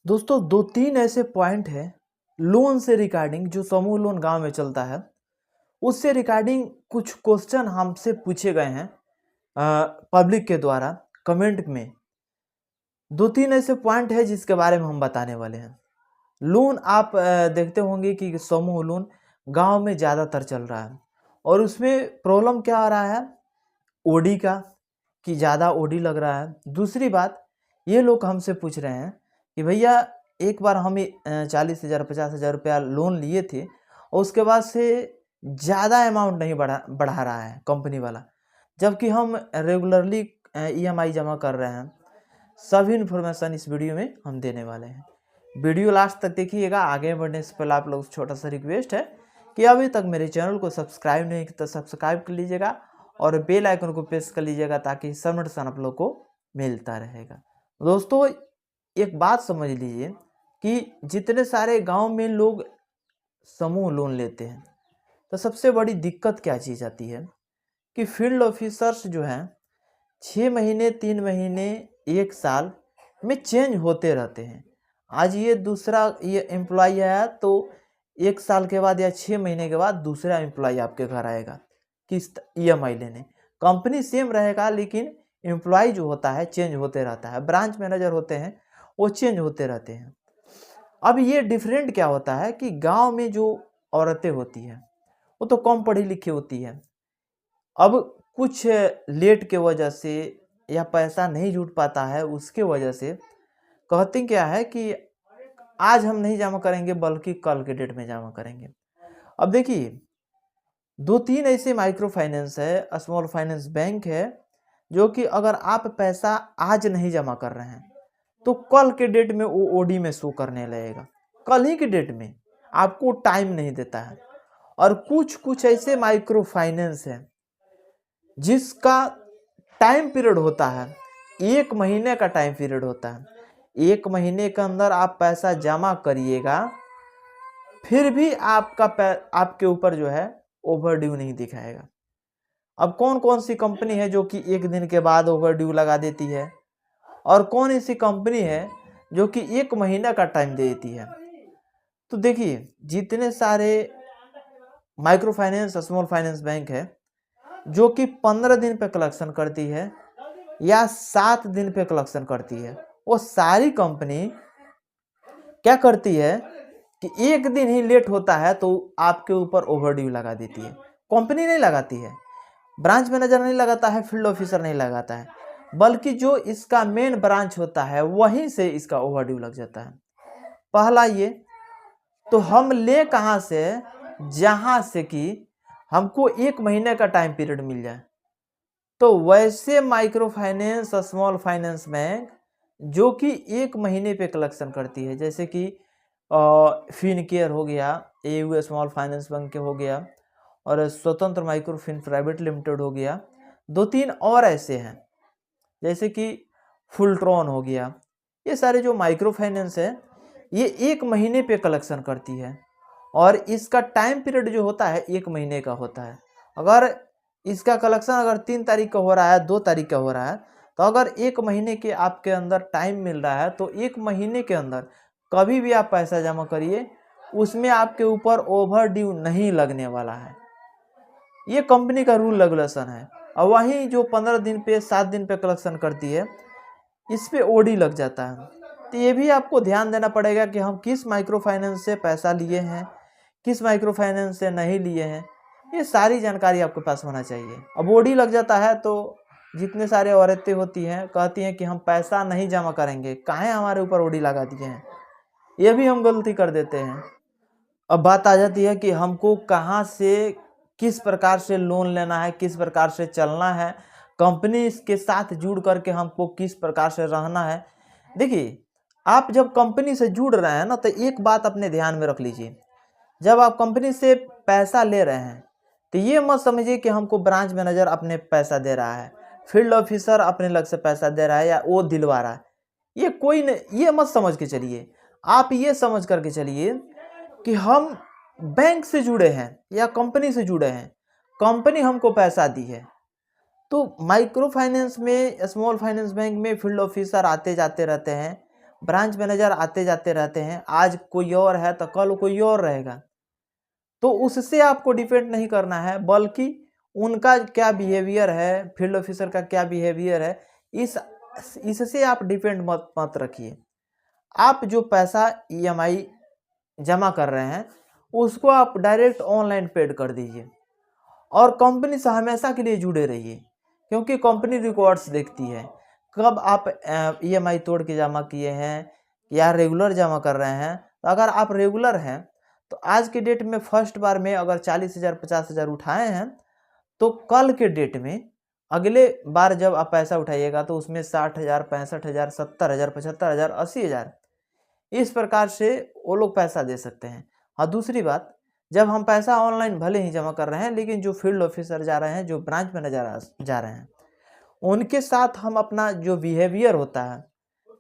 दोस्तों दो तीन ऐसे पॉइंट हैं लोन से रिगार्डिंग जो समूह लोन गांव में चलता है उससे रिगार्डिंग कुछ क्वेश्चन हमसे पूछे गए हैं पब्लिक के द्वारा कमेंट में। दो तीन ऐसे पॉइंट है जिसके बारे में हम बताने वाले हैं। लोन आप देखते होंगे कि समूह लोन गांव में ज़्यादातर चल रहा है और उसमें प्रॉब्लम क्या आ रहा है ओडी का कि ज़्यादा ओडी लग रहा है। दूसरी बात ये लोग हमसे पूछ रहे हैं कि भैया एक बार हम 40,000 50,000 रुपया लोन लिए थे और उसके बाद से ज़्यादा अमाउंट नहीं बढ़ा रहा है कंपनी वाला, जबकि हम रेगुलरली ईएमआई जमा कर रहे हैं। सभी इन्फॉर्मेशन इस वीडियो में हम देने वाले हैं। वीडियो लास्ट तक देखिएगा। आगे बढ़ने से पहले आप लोग छोटा सा रिक्वेस्ट है कि अभी तक मेरे चैनल को सब्सक्राइब नहीं किया तो सब्सक्राइब कर लीजिएगा और बेल आइकन को प्रेस कर लीजिएगा ताकि सब नोटिफिकेशन आप लोग को मिलता रहेगा। दोस्तों एक बात समझ लीजिए कि जितने सारे गांव में लोग समूह लोन लेते हैं तो सबसे बड़ी दिक्कत क्या चीज़ आती है कि फील्ड ऑफिसर्स जो हैं 6 महीने 3 महीने 1 साल में चेंज होते रहते हैं। आज ये दूसरा ये एम्प्लॉय आया तो 1 साल के बाद या 6 महीने के बाद दूसरा एम्प्लॉय आपके घर आएगा किस्त ईएमआई लेने। कंपनी सेम रहेगा लेकिन एम्प्लॉय जो होता है चेंज होते रहता है। ब्रांच मैनेजर होते हैं वो चेंज होते रहते हैं। अब ये डिफरेंट क्या होता है कि गांव में जो औरतें होती हैं वो तो कम पढ़ी लिखी होती है। अब कुछ लेट के वजह से या पैसा नहीं जुट पाता है उसके वजह से कहते क्या है कि आज हम नहीं जमा करेंगे बल्कि कल के डेट में जमा करेंगे। अब देखिए दो तीन ऐसे माइक्रो फाइनेंस है, स्मॉल फाइनेंस बैंक है जो कि अगर आप पैसा आज नहीं जमा कर रहे हैं तो कल के डेट में वो ओडी में शो करने लगेगा। कल ही के डेट में आपको टाइम नहीं देता है। और कुछ कुछ ऐसे माइक्रो फाइनेंस है जिसका टाइम पीरियड होता है, 1 महीने का टाइम पीरियड होता है। 1 महीने के अंदर आप पैसा जमा करिएगा फिर भी आपके ऊपर जो है ओवर ड्यू नहीं दिखाएगा। अब कौन कौन सी कंपनी है जो कि 1 दिन के बाद ओवर ड्यू लगा देती है और कौन ऐसी कंपनी है जो कि 1 महीना का टाइम दे देती है। तो देखिए जितने सारे micro finance small finance bank है जो कि 15 दिन पे कलेक्शन करती है या 7 दिन पे कलेक्शन करती है, वो सारी कंपनी क्या करती है कि 1 दिन ही लेट होता है तो आपके ऊपर ओवर ड्यू लगा देती है। कंपनी नहीं लगाती है, ब्रांच मैनेजर नहीं लगाता है, फील्ड ऑफिसर नहीं लगाता है, बल्कि जो इसका मेन ब्रांच होता है वहीं से इसका ओवर ड्यू लग जाता है। पहला ये तो हम ले कहाँ से, जहाँ से कि हमको 1 महीने का टाइम पीरियड मिल जाए। तो वैसे micro finance small finance bank जो कि 1 महीने पे कलेक्शन करती है, जैसे कि फिनकेयर हो गया, एयू स्मॉल फाइनेंस बैंक हो गया और स्वतंत्र माइक्रो फिन प्राइवेट लिमिटेड हो गया। 2-3 और ऐसे हैं जैसे कि फुलट्रॉन हो गया। ये सारे जो माइक्रो फाइनेंस है ये 1 महीने पे कलेक्शन करती है और इसका टाइम पीरियड जो होता है 1 महीने का होता है। अगर इसका कलेक्शन अगर 3 तारीख का हो रहा है, 2 तारीख का हो रहा है, तो अगर 1 महीने के आपके अंदर टाइम मिल रहा है तो 1 महीने के अंदर कभी भी आप पैसा जमा करिए, उसमें आपके ऊपर ओवर ड्यू नहीं लगने वाला है। ये कंपनी का रूल रेगुलेशन है। और वहीं जो 15 दिन पे 7 दिन पे कलेक्शन करती है इस पे ओडी लग जाता है। तो ये भी आपको ध्यान देना पड़ेगा कि हम किस माइक्रो फाइनेंस से पैसा लिए हैं, किस माइक्रो फाइनेंस से नहीं लिए हैं, ये सारी जानकारी आपके पास होना चाहिए। अब ओडी लग जाता है तो जितने सारे औरतें होती हैं कहती हैं कि हम पैसा नहीं जमा करेंगे, काहे हमारे ऊपर ओडी लगा दिए हैं। ये भी हम गलती कर देते हैं। अब बात आ जाती है कि हमको कहाँ से किस प्रकार से लोन लेना है, किस प्रकार से चलना है, कंपनी के साथ जुड़ करके हमको किस प्रकार से रहना है। देखिए आप जब कंपनी से जुड़ रहे हैं ना तो एक बात अपने ध्यान में रख लीजिए, जब आप कंपनी से पैसा ले रहे हैं तो ये मत समझिए कि हमको ब्रांच मैनेजर अपने पैसा दे रहा है, फील्ड ऑफिसर अपने लग से पैसा दे रहा है या वो दिलवा रहा है। ये कोई नहीं, ये मत समझ के चलिए। आप ये समझ करके चलिए कि हम बैंक से जुड़े हैं या कंपनी से जुड़े हैं, कंपनी हमको पैसा दी है। तो माइक्रो फाइनेंस में स्मॉल फाइनेंस बैंक में फील्ड ऑफिसर आते जाते रहते हैं, ब्रांच मैनेजर आते जाते रहते हैं, आज कोई और है तो कल कोई और रहेगा। तो उससे आपको डिपेंड नहीं करना है, बल्कि उनका क्या बिहेवियर है, फील्ड ऑफिसर का क्या बिहेवियर है, इससे आप डिपेंड मत रखिए। आप जो पैसा ईएमआई जमा कर रहे हैं उसको आप डायरेक्ट ऑनलाइन पेड कर दीजिए, और कंपनी से हमेशा के लिए जुड़े रहिए, क्योंकि कंपनी रिकॉर्ड्स देखती है कब आप ईएमआई तोड़ के जमा किए हैं या रेगुलर जमा कर रहे हैं। तो अगर आप रेगुलर हैं तो आज के डेट में फर्स्ट बार में अगर 40,000 50,000 उठाए हैं, तो कल के डेट में अगले बार जब आप पैसा उठाइएगा तो उसमें 60,000 65,000 70,000 75,000 80,000 इस प्रकार से वो लोग पैसा दे सकते हैं। हाँ, दूसरी बात, जब हम पैसा ऑनलाइन भले ही जमा कर रहे हैं, लेकिन जो फील्ड ऑफिसर जा रहे हैं, जो ब्रांच मैनेजर जा रहे हैं, उनके साथ हम अपना जो बिहेवियर होता है,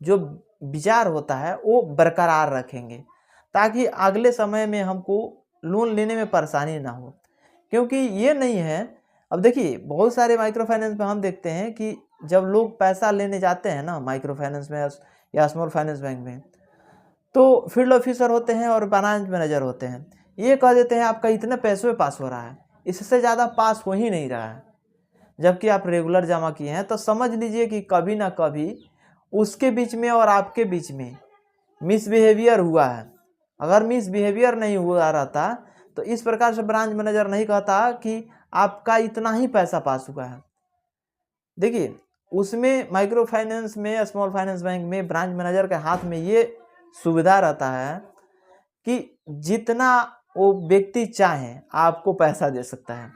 जो विचार होता है, वो बरकरार रखेंगे, ताकि अगले समय में हमको लोन लेने में परेशानी ना हो। क्योंकि ये नहीं है, अब देखिए बहुत सारे माइक्रो फाइनेंस में हम देखते हैं कि जब लोग पैसा लेने जाते हैं ना माइक्रो फाइनेंस में या स्मॉल फाइनेंस बैंक में, तो फील्ड ऑफिसर होते हैं और ब्रांच मैनेजर होते हैं, ये कह देते हैं आपका इतने पैसों में पास हो रहा है, इससे ज़्यादा पास हो ही नहीं रहा है, जबकि आप रेगुलर जमा किए हैं। तो समझ लीजिए कि कभी ना कभी उसके बीच में और आपके बीच में मिसबिहेवियर हुआ है। अगर मिसबिहेवियर नहीं हुआ रहता तो इस प्रकार से ब्रांच मैनेजर नहीं कहता कि आपका इतना ही पैसा पास हुआ है। देखिए, उसमें माइक्रो फाइनेंस में, स्मॉल फाइनेंस बैंक में ब्रांच मैनेजर के हाथ में ये सुविधा रहता है कि जितना वो व्यक्ति चाहे आपको पैसा दे सकता है।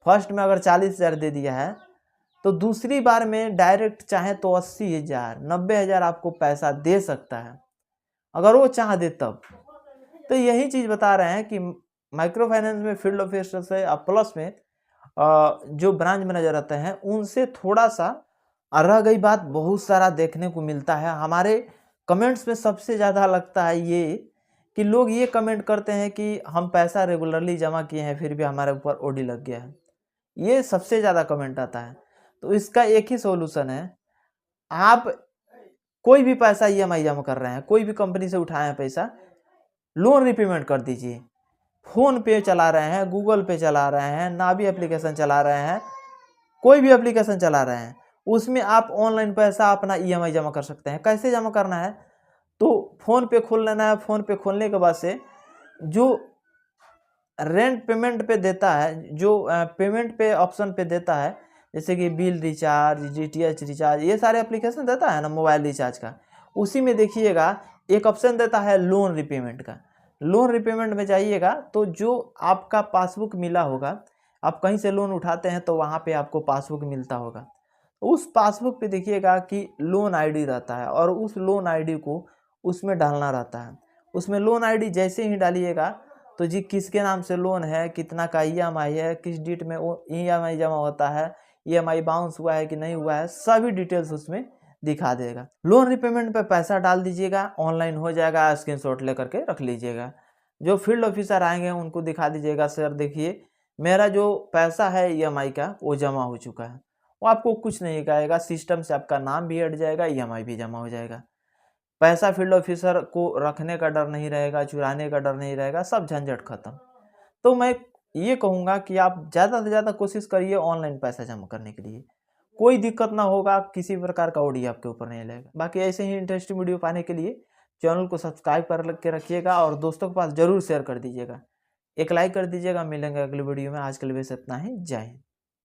फर्स्ट में अगर 40,000 दे दिया है तो दूसरी बार में डायरेक्ट चाहे तो 80,000 90,000 आपको पैसा दे सकता है, अगर वो चाह दे तब। तो यही चीज़ बता रहे हैं कि माइक्रो फाइनेंस में फील्ड ऑफिसर से प्लस में जो ब्रांच मैनेजर रहते हैं उनसे थोड़ा सा रह गई बात बहुत सारा देखने को मिलता है। हमारे कमेंट्स में सबसे ज़्यादा लगता है ये कि लोग ये कमेंट करते हैं कि हम पैसा रेगुलरली जमा किए हैं फिर भी हमारे ऊपर ओडी लग गया है, ये सबसे ज़्यादा कमेंट आता है। तो इसका एक ही सॉल्यूशन है, आप कोई भी पैसा ईएमआई जमा कर रहे हैं, कोई भी कंपनी से उठाए हैं पैसा, लोन रिपेमेंट कर दीजिए। फ़ोन पे चला रहे हैं, गूगल पे चला रहे हैं, नावी एप्लीकेशन चला रहे हैं, कोई भी एप्लीकेशन चला रहे हैं, उसमें आप ऑनलाइन पैसा अपना ईएमआई जमा कर सकते हैं। कैसे जमा करना है, तो फ़ोन पे खोल लेना है। फ़ोन पे खोलने के बाद से जो रेंट पेमेंट पे देता है, जो पेमेंट पे ऑप्शन पे देता है, जैसे कि बिल रिचार्ज, डीटीएच रिचार्ज, ये सारे एप्लीकेशन देता है ना मोबाइल रिचार्ज का, उसी में देखिएगा एक ऑप्शन देता है लोन रिपेमेंट का। लोन रिपेमेंट में जाइएगा तो जो आपका पासबुक मिला होगा, आप कहीं से लोन उठाते हैं तो वहाँ पे आपको पासबुक मिलता होगा, उस पासबुक पे देखिएगा कि लोन आईडी रहता है, और उस लोन आईडी को उसमें डालना रहता है। उसमें लोन आईडी जैसे ही डालिएगा तो जी किसके नाम से लोन है, कितना का ईएमआई है, किस डेट में वो ईएमआई जमा होता है, ईएमआई बाउंस हुआ है कि नहीं हुआ है, सभी डिटेल्स उसमें दिखा देगा। लोन रिपेमेंट पे पैसा डाल दीजिएगा, ऑनलाइन हो जाएगा, स्क्रीनशॉट लेकर के रख लीजिएगा। जो फील्ड ऑफिसर आएंगे उनको दिखा दीजिएगा, सर देखिए मेरा जो पैसा है ईएमआई का वो जमा हो चुका है। वो आपको कुछ नहीं कहेगा, सिस्टम से आपका नाम भी हट जाएगा, ईएमआई भी जमा हो जाएगा। पैसा फील्ड ऑफिसर को रखने का डर नहीं रहेगा, चुराने का डर नहीं रहेगा, सब झंझट खत्म। तो मैं ये कहूँगा कि आप ज़्यादा से ज़्यादा कोशिश करिए ऑनलाइन पैसा जमा करने के लिए, कोई दिक्कत ना होगा, किसी प्रकार का ओडी आपके ऊपर नहीं लगेगा। बाकी ऐसे ही इंटरेस्टिंग वीडियो पाने के लिए चैनल को सब्सक्राइब कर के रखिएगा और दोस्तों के पास ज़रूर शेयर कर दीजिएगा। एक लाइक कर दीजिएगा। मिलेंगे अगले वीडियो में। आज के लिए बस इतना ही। जय हिंद।